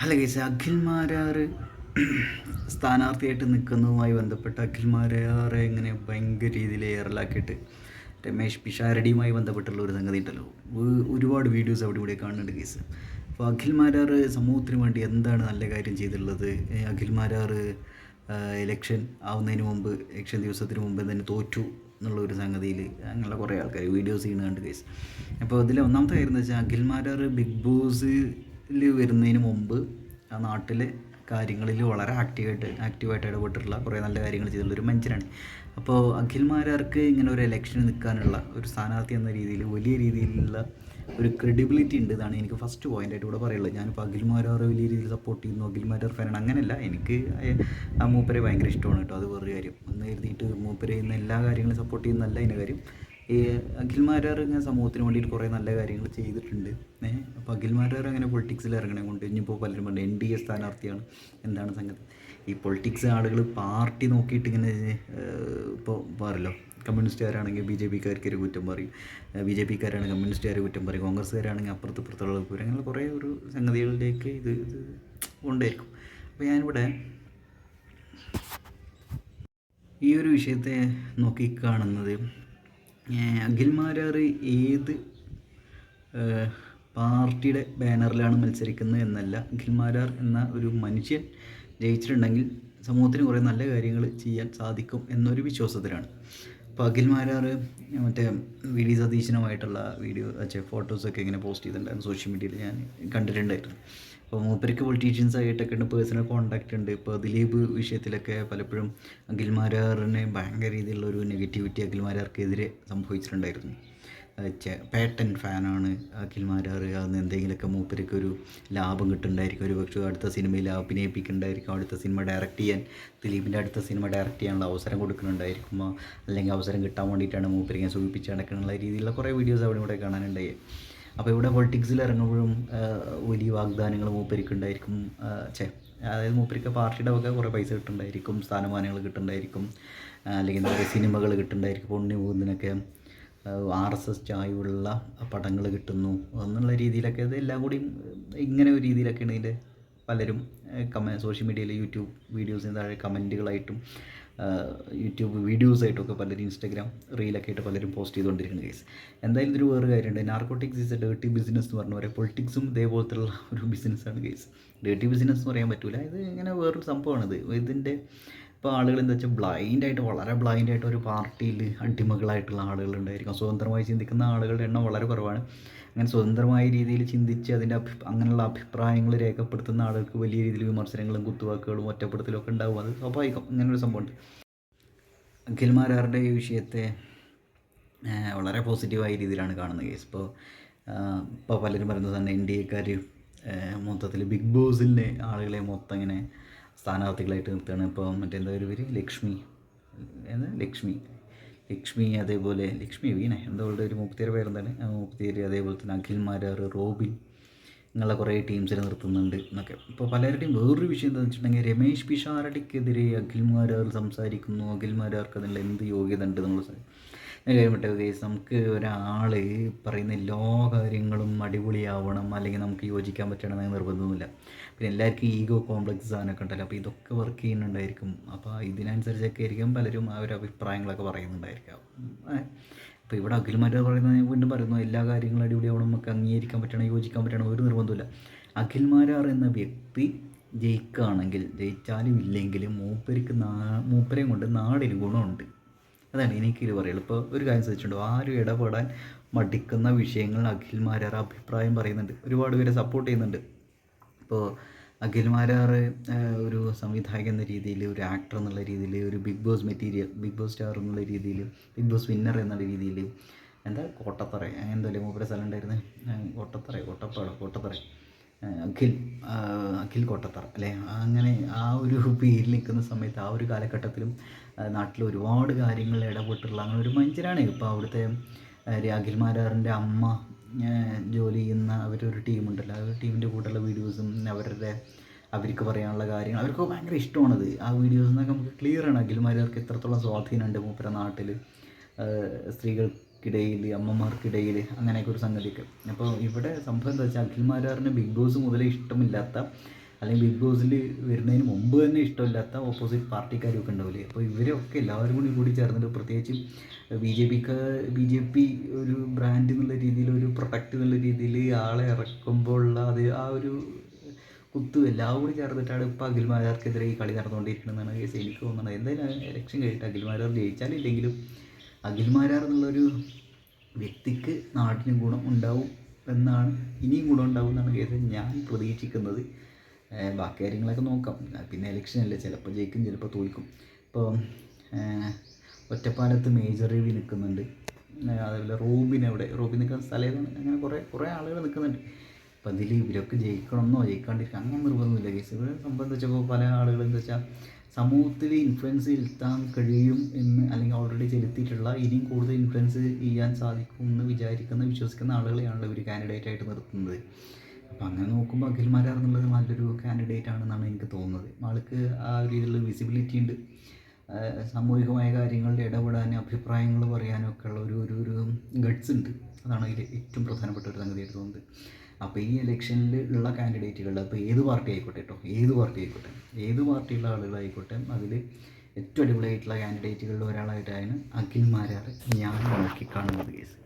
അല്ല കേസ് അഖിൽ മാരാർ സ്ഥാനാർത്ഥിയായിട്ട് നിൽക്കുന്നതുമായി ബന്ധപ്പെട്ട് അഖിൽ മാരാറെ ഇങ്ങനെ ഭയങ്കര രീതിയിൽ എയറിലാക്കിയിട്ട് രമേശ് പിഷാരടിയുമായി ബന്ധപ്പെട്ടുള്ള ഒരു സംഗതി ഉണ്ടല്ലോ. ഒരുപാട് വീഡിയോസ് അവിടെ ഇവിടെ കാണുന്നുണ്ട് കേസ്. അപ്പോൾ അഖിൽ മാരാർ സമൂഹത്തിന് വേണ്ടി എന്താണ് നല്ല കാര്യം ചെയ്തിട്ടുള്ളത്? അഖിൽ മാരാർ ഇലക്ഷൻ ആവുന്നതിന് മുമ്പ്, ഇലക്ഷൻ ദിവസത്തിന് മുമ്പ് തന്നെ തോറ്റു എന്നുള്ള ഒരു സംഗതിയിൽ അങ്ങനെയുള്ള കുറേ ആൾക്കാർ വീഡിയോസ് ചെയ്യുന്നുണ്ട് കേസ്. അപ്പോൾ അതിൽ ഒന്നാമത്തെ കാര്യം എന്ന് വെച്ചാൽ അഖിൽ മാരാർ ബിഗ് ബോസിൽ വരുന്നതിന് മുമ്പ് ആ നാട്ടിലെ കാര്യങ്ങളിൽ വളരെ ആക്റ്റീവായിട്ട് ഇടപെട്ടിട്ടുള്ള കുറേ നല്ല കാര്യങ്ങൾ ചെയ്തിട്ടുള്ള ഒരു മനുഷ്യനാണ്. അപ്പോൾ അഖിൽ മാരാർക്ക് ഇങ്ങനെ ഒരു ഇലക്ഷന് നിൽക്കാനുള്ള ഒരു സ്ഥാനാർത്ഥി എന്ന രീതിയിൽ വലിയ രീതിയിലുള്ള ഒരു ക്രെഡിബിലിറ്റി ഉണ്ട് എന്നാണ് എനിക്ക് ഫസ്റ്റ് പോയിൻ്റായിട്ട് ഇവിടെ പറയുള്ളത്. ഞാനിപ്പോൾ അഖിൽ മാരാർ വലിയ രീതിയിൽ സപ്പോർട്ട് ചെയ്യുന്നു, അഖിൽ മാരാർ ഫാനാണ്, അങ്ങനെയല്ല. എനിക്ക് ആ മൂപ്പരെ ഭയങ്കര ഇഷ്ടമാണ് കേട്ടോ, അത് വേറൊരു കാര്യം. ഒന്ന് എഴുതിയിട്ട് മൂപ്പരെ ചെയ്യുന്ന എല്ലാ കാര്യങ്ങളും സപ്പോർട്ട് ചെയ്യുന്നല്ല അതിൻ്റെ കാര്യം. ഈ അഖിൽ മാരാർ ഇങ്ങനെ സമൂഹത്തിന് വേണ്ടിയിട്ട് കുറേ നല്ല കാര്യങ്ങൾ ചെയ്തിട്ടുണ്ട്. അപ്പോൾ അഖിൽ മാരാർ അങ്ങനെ പൊളിറ്റിക്സിൽ ഇറങ്ങണേ കൊണ്ട് ഇനിയിപ്പോൾ പലരും പറഞ്ഞു NDA സ്ഥാനാർത്ഥിയാണ്, എന്താണ് സംഗതി. ഈ പൊളിറ്റിക്സ് ആളുകൾ പാർട്ടി നോക്കിയിട്ട് ഇങ്ങനെ ഇപ്പോൾ പറയല്ലോ, കമ്മ്യൂണിസ്റ്റുകാരാണെങ്കിൽ BJPക്കാർക്കൊരു കുറ്റം പറയും, BJPക്കാരാണെങ്കിൽ കമ്മ്യൂണിസ്റ്റുകാരെ കുറ്റം പറയും, കോൺഗ്രസ്സുകാരാണെങ്കിൽ അപ്പുറത്തുള്ള പോരും, അങ്ങനെ കുറേ ഒരു സംഗതികളിലേക്ക് ഇത് കൊണ്ടായിരിക്കും. അപ്പോൾ ഞാനിവിടെ ഈ ഒരു വിഷയത്തെ നോക്കിക്കാണുന്നത്, അഖിൽ മാരാർ ഏത് പാർട്ടിയുടെ ബാനറിലാണ് മത്സരിക്കുന്നത് എന്നല്ല, അഖിൽ മാരാർ എന്ന ഒരു മനുഷ്യൻ ജയിച്ചിട്ടുണ്ടെങ്കിൽ സമൂഹത്തിന് കുറേ നല്ല കാര്യങ്ങൾ ചെയ്യാൻ സാധിക്കും എന്നൊരു വിശ്വാസത്തിലാണ്. അപ്പോൾ അഖിൽ മാരാർ മറ്റേ VD സതീശനുമായിട്ടുള്ള ഫോട്ടോസൊക്കെ ഇങ്ങനെ പോസ്റ്റ് ചെയ്തിട്ടുണ്ടായിരുന്നു സോഷ്യൽ മീഡിയയിൽ, ഞാൻ കണ്ടിട്ടുണ്ടായിരുന്നു. അപ്പോൾ മൂപ്പർക്ക് പൊളിറ്റീഷ്യൻസായിട്ടൊക്കെ ഉണ്ട്, പേഴ്സണൽ കോൺടാക്റ്റ് ഉണ്ട്. ഇപ്പോൾ ദിലീപ് വിഷയത്തിലൊക്കെ പലപ്പോഴും അഖിൽ മാരാറിന് ഭയങ്കര രീതിയിലുള്ള ഒരു നെഗറ്റിവിറ്റി അഖിൽ മാരാർക്കെതിരെ സംഭവിച്ചിട്ടുണ്ടായിരുന്നു. പേട്ടൻ ഫാനാണ് അഖിൽ മാരാർ, അന്ന് എന്തെങ്കിലുമൊക്കെ മൂപ്പർക്ക് ഒരു ലാഭം കിട്ടുന്നുണ്ടായിരിക്കും, ഒരു പക്ഷേ അടുത്ത സിനിമയിൽ അഭിനയിപ്പിക്കുന്നുണ്ടായിരിക്കും, അടുത്ത സിനിമ ഡയറക്റ്റ് ചെയ്യാൻ, ദിലീപിൻ്റെ അടുത്ത സിനിമ ഡയറക്റ്റ് ചെയ്യാനുള്ള അവസരം കൊടുക്കുന്നുണ്ടായിരിക്കുമോ, അല്ലെങ്കിൽ അവസരം കിട്ടാൻ വേണ്ടിയിട്ടാണ് മൂപ്പരിങ്ങനെ സൂചിപ്പിച്ച് നടക്കുന്ന രീതിയിലുള്ള കുറേ വീഡിയോസ് അവിടെ ഇവിടെ കാണാനുണ്ടായി. അപ്പോൾ ഇവിടെ പൊളിറ്റിക്സിൽ ഇറങ്ങുമ്പോഴും വലിയ വാഗ്ദാനങ്ങൾ മൂപ്പരിക്കുണ്ടായിരിക്കും. അതായത് മൂപ്പരിക്ക് പാർട്ടിയുടെ ഒക്കെ കുറേ പൈസ കിട്ടുന്നുണ്ടായിരിക്കും, സ്ഥാനമാനങ്ങൾ കിട്ടുന്നുണ്ടായിരിക്കും, അല്ലെങ്കിൽ എന്താ പറയുക, സിനിമകൾ കിട്ടുന്നുണ്ടായിരിക്കും, പുണ്യഭൂതിനൊക്കെ RSS ചായവുള്ള പടങ്ങൾ കിട്ടുന്നു എന്നുള്ള രീതിയിലൊക്കെ. ഇതെല്ലാം കൂടി ഇങ്ങനെ ഒരു രീതിയിലൊക്കെയാണ് ഇതിൻ്റെ പലരും സോഷ്യൽ മീഡിയയിൽ യൂട്യൂബ് വീഡിയോസിന് താഴെ കമൻറ്റുകളായിട്ടും യൂട്യൂബ് വീഡിയോസായിട്ടൊക്കെ പലരും ഇൻസ്റ്റാഗ്രാം റീലൊക്കെ ആയിട്ട് പലരും പോസ്റ്റ് ചെയ്തുകൊണ്ടിരിക്കുന്ന കേസ്. എന്തായാലും ഇതൊരു വേറെ കാര്യമുണ്ട്, narcotics is A dirty business എന്ന് പറഞ്ഞ പോലെ പൊളിറ്റിക്സും ഇതേപോലത്തുള്ള ഒരു ബിസിനസ്സാണ് കേസ്. ഡേർട്ടി ബിസിനസ് എന്ന് പറയാൻ പറ്റില്ല, ഇത് ഇങ്ങനെ വേറൊരു സംഭവമാണിത്. ഇതിൻ്റെ ഇപ്പോൾ ആളുകൾ എന്താ വെച്ചാൽ വളരെ ബ്ലൈൻഡായിട്ട് ഒരു പാർട്ടിയിൽ അടിമകളായിട്ടുള്ള ആളുകളുണ്ടായിരിക്കും. സ്വതന്ത്രമായി ചിന്തിക്കുന്ന ആളുകളുടെ എണ്ണം വളരെ കുറവാണ്. അങ്ങനെ സ്വതന്ത്രമായ രീതിയിൽ ചിന്തിച്ച് അതിൻ്റെ അങ്ങനെയുള്ള അഭിപ്രായങ്ങൾ രേഖപ്പെടുത്തുന്ന ആളുകൾക്ക് വലിയ രീതിയിൽ വിമർശനങ്ങളും കുത്തുവാക്കുകളും ഒറ്റപ്പെടുത്തലും ഒക്കെ ഉണ്ടാവും. അത് സ്വാഭാവികം, ഇങ്ങനൊരു സംഭവമുണ്ട്. അഖിൽ മാരാറുടെ ഈ വിഷയത്തെ വളരെ പോസിറ്റീവായ രീതിയിലാണ് കാണുന്നത് കേസ്. ഇപ്പോൾ പലരും പറയുന്നത് തന്നെ NDAക്കാർ മൊത്തത്തിൽ ബിഗ് ബോസിലെ ആളുകളെ മൊത്തം ഇങ്ങനെ സ്ഥാനാർത്ഥികളായിട്ട് നിർത്തുകയാണ്. ഇപ്പോൾ മറ്റെന്താ ഒരു പേര്, ലക്ഷ്മി അതേപോലെ ലക്ഷ്മി വീണ എന്തോളുടെ ഒരു മുക്തിയുടെ പേരെന്താണ്, മുക്തിയേരി, അതേപോലെ തന്നെ അഖിൽ മാരാർ, റോബിൻ, ഇങ്ങനെയുള്ള കുറേ ടീംസിനെ നിർത്തുന്നുണ്ട് എന്നൊക്കെ. ഇപ്പോൾ പലരുടെയും വേറൊരു വിഷയം എന്താണെന്ന് വെച്ചിട്ടുണ്ടെങ്കിൽ, രമേശ് പിഷാരടിക്കെതിരെ അഖിൽ മാരാർ സംസാരിക്കുന്നു, അഖിൽ മാരാർക്ക് അതിനുള്ള എന്ത് യോഗ്യത ഉണ്ട് എന്നുള്ള കഴിയട്ടെ കേസ്. നമുക്ക് ഒരാൾ പറയുന്ന എല്ലാ കാര്യങ്ങളും അടിപൊളിയാവണം, അല്ലെങ്കിൽ നമുക്ക് യോജിക്കാൻ പറ്റണമെന്ന് നിർബന്ധമൊന്നുമില്ല. പിന്നെ എല്ലാവർക്കും ഈഗോ കോംപ്ലക്സ് സാധനമൊക്കെ ഉണ്ടല്ലോ, അപ്പോൾ ഇതൊക്കെ വർക്ക് ചെയ്യുന്നുണ്ടായിരിക്കും. അപ്പോൾ ഇതിനനുസരിച്ചൊക്കെ ആയിരിക്കും പലരും ആ ഒരു അഭിപ്രായങ്ങളൊക്കെ പറയുന്നുണ്ടായിരിക്കാം. അപ്പോൾ ഇവിടെ അഖിൽ മാരാർ പറയുന്നത്, ഞാൻ വീണ്ടും പറയുന്നു, എല്ലാ കാര്യങ്ങളും അടിപൊളിയാവണം, നമുക്ക് അംഗീകരിക്കാൻ പറ്റണം, യോജിക്കാൻ പറ്റണം, ഒരു നിർബന്ധമില്ല. അഖിൽ മാരാർ എന്ന വ്യക്തി ജയിച്ചാലും ഇല്ലെങ്കിലും മൂപ്പരെയും കൊണ്ട് നാടിന് ഗുണമുണ്ട്. അതാണ് എനിക്കിത് പറയുള്ളൂ. ഇപ്പോൾ ഒരു കാര്യം ശ്രദ്ധിച്ചിട്ടുണ്ടോ, ആരും ഇടപെടാൻ മടിക്കുന്ന വിഷയങ്ങൾ അഖിൽ മാരാർ അഭിപ്രായം പറയുന്നുണ്ട്, ഒരുപാട് പേരെ സപ്പോർട്ട് ചെയ്യുന്നുണ്ട്. ഇപ്പോൾ അഖിൽ മാരാർ ഒരു സംവിധായകൻ എന്ന രീതിയിൽ, ഒരു ആക്ടർ എന്നുള്ള രീതിയിൽ, ഒരു ബിഗ് ബോസ് സ്റ്റാർ എന്നുള്ള രീതിയിൽ, ബിഗ് ബോസ് വിന്നർ എന്നുള്ള രീതിയിൽ, എന്താ കോട്ടത്തറ എന്തല്ലേ മൂപ്പരെ സ്ഥലം ഉണ്ടായിരുന്നത്, കോട്ടത്തറ അഖിൽ കോട്ടത്തറ അല്ലേ, അങ്ങനെ ആ ഒരു പേരിൽ നിൽക്കുന്ന സമയത്ത് ആ ഒരു കാലഘട്ടത്തിലും നാട്ടിൽ ഒരുപാട് കാര്യങ്ങൾ ഇടപെട്ടുള്ള അങ്ങനെ ഒരു മനുഷ്യനാണ്. ഇപ്പോൾ അവിടുത്തെ അഖിൽ മാരാറിൻ്റെ അമ്മ ജോലി ചെയ്യുന്ന അവരൊരു ടീമുണ്ടല്ലോ, ആ ടീമിൻ്റെ കൂടെയുള്ള വീഡിയോസും അവർക്ക് പറയാനുള്ള കാര്യങ്ങൾ അവർക്ക് ഭയങ്കര ഇഷ്ടമാണത്. ആ വീഡിയോസ് എന്നൊക്കെ നമുക്ക് ക്ലിയറാണ് അഖിൽ മാരാർക്ക് എത്രത്തോളം സ്വാധീനമുണ്ട് മൂപ്പര നാട്ടിൽ, സ്ത്രീകൾക്കിടയിൽ, അമ്മമാർക്കിടയിൽ, അങ്ങനെയൊക്കെ ഒരു സംഗതിയൊക്കെ. അപ്പോൾ ഇവിടെ സംഭവം എന്താ വെച്ചാൽ, അഖിൽ മാരാറിന് ബിഗ് ബോസ് മുതലേ ഇഷ്ടമില്ലാത്ത അല്ലെങ്കിൽ ബിഗ് ബോസിൽ വരുന്നതിന് മുമ്പ് തന്നെ ഇഷ്ടമില്ലാത്ത ഓപ്പോസിറ്റ് പാർട്ടിക്കാരൊക്കെ ഉണ്ടാവില്ലേ. അപ്പോൾ ഇവരൊക്കെ എല്ലാവരും കൂടി ചേർന്നിട്ട്, പ്രത്യേകിച്ചും ബി ജെ പി ഒരു ബ്രാൻഡ് എന്നുള്ള രീതിയിൽ, ഒരു പ്രൊഡക്റ്റ് എന്നുള്ള രീതിയിൽ ആളെ ഇറക്കുമ്പോൾ ഉള്ള അത് ആ ഒരു കുത്തും എല്ലാം കൂടി ചേർന്നിട്ടാണ് ഇപ്പോൾ അഖിൽമാരാർക്കെതിരെ ഈ കളി നടന്നുകൊണ്ടിരിക്കണമെന്നാണ് എനിക്ക് തോന്നുന്നത്. എന്തായാലും ഇലക്ഷൻ കഴിഞ്ഞിട്ട് അഖിൽമാരാർ ജയിച്ചാലില്ലെങ്കിലും അഖിൽമാരാർ എന്നുള്ളൊരു വ്യക്തിക്ക് നാടിന് ഗുണം ഉണ്ടാവും എന്നാണ്, ഇനിയും ഗുണം ഉണ്ടാവും എന്നാണ് ഞാൻ പ്രതീക്ഷിക്കുന്നത്. ബാക്കി കാര്യങ്ങളൊക്കെ നോക്കാം. പിന്നെ ഇലക്ഷനല്ലേ, ചിലപ്പോൾ ജയിക്കും ചിലപ്പോൾ തോൽക്കും. ഇപ്പോൾ ഒറ്റപ്പാലത്ത് മേജർ രവി നിൽക്കുന്നുണ്ട്, അതേപോലെ റോബിൻ നിൽക്കുന്ന സ്ഥലം, അങ്ങനെ കുറേ ആളുകൾ നിൽക്കുന്നുണ്ട്. അപ്പോൾ അതിൽ ഇവരൊക്കെ ജയിക്കണമെന്നോ ജയിക്കാണ്ടിരിക്കുക അങ്ങനെ നിർബന്ധമില്ല കേസ്. ഇവരെ സംബന്ധിച്ചപ്പോൾ പല ആളുകൾ എന്താ വെച്ചാൽ സമൂഹത്തിൽ ഇൻഫ്ലുവൻസ് ചെലുത്താൻ കഴിയും എന്ന്, അല്ലെങ്കിൽ ഓൾറെഡി ചെലുത്തിയിട്ടുള്ള ഇനിയും കൂടുതൽ ഇൻഫ്ലുവൻസ് ചെയ്യാൻ സാധിക്കും എന്ന് വിശ്വസിക്കുന്ന ആളുകളെയാണല്ലോ ഇവർ കാൻഡിഡേറ്റ് ആയിട്ട് നിർത്തുന്നത്. അപ്പോൾ അങ്ങനെ നോക്കുമ്പോൾ അഖിൽമാരാർ എന്നുള്ളത് നല്ലൊരു കാൻഡിഡേറ്റ് ആണെന്നാണ് എനിക്ക് തോന്നുന്നത്. ആൾക്ക് ആ ഒരു രീതിയിലുള്ള വിസിബിലിറ്റി ഉണ്ട്, സാമൂഹികമായ കാര്യങ്ങളിൽ ഇടപെടാനും അഭിപ്രായങ്ങൾ പറയാനും ഒക്കെ ഉള്ള ഒരു ഗട്ട്സ് ഉണ്ട്. അതാണ് അതിൽ ഏറ്റവും പ്രധാനപ്പെട്ട ഒരു സംഗതിയായിട്ട് തോന്നുന്നത്. അപ്പോൾ ഈ ഇലക്ഷനിൽ ഉള്ള കാൻഡിഡേറ്റുകൾ, അപ്പോൾ ഏത് പാർട്ടി ആയിക്കോട്ടെ ഏത് പാർട്ടിയുള്ള ആളുകളായിക്കോട്ടെ, അതിൽ ഏറ്റവും അടിപൊളിയായിട്ടുള്ള കാൻഡിഡേറ്റുകളിൽ ഒരാളായിട്ടാണ് അഖിൽമാരാർ ഞാൻ നോക്കിക്കാണുന്നത് കേസ്.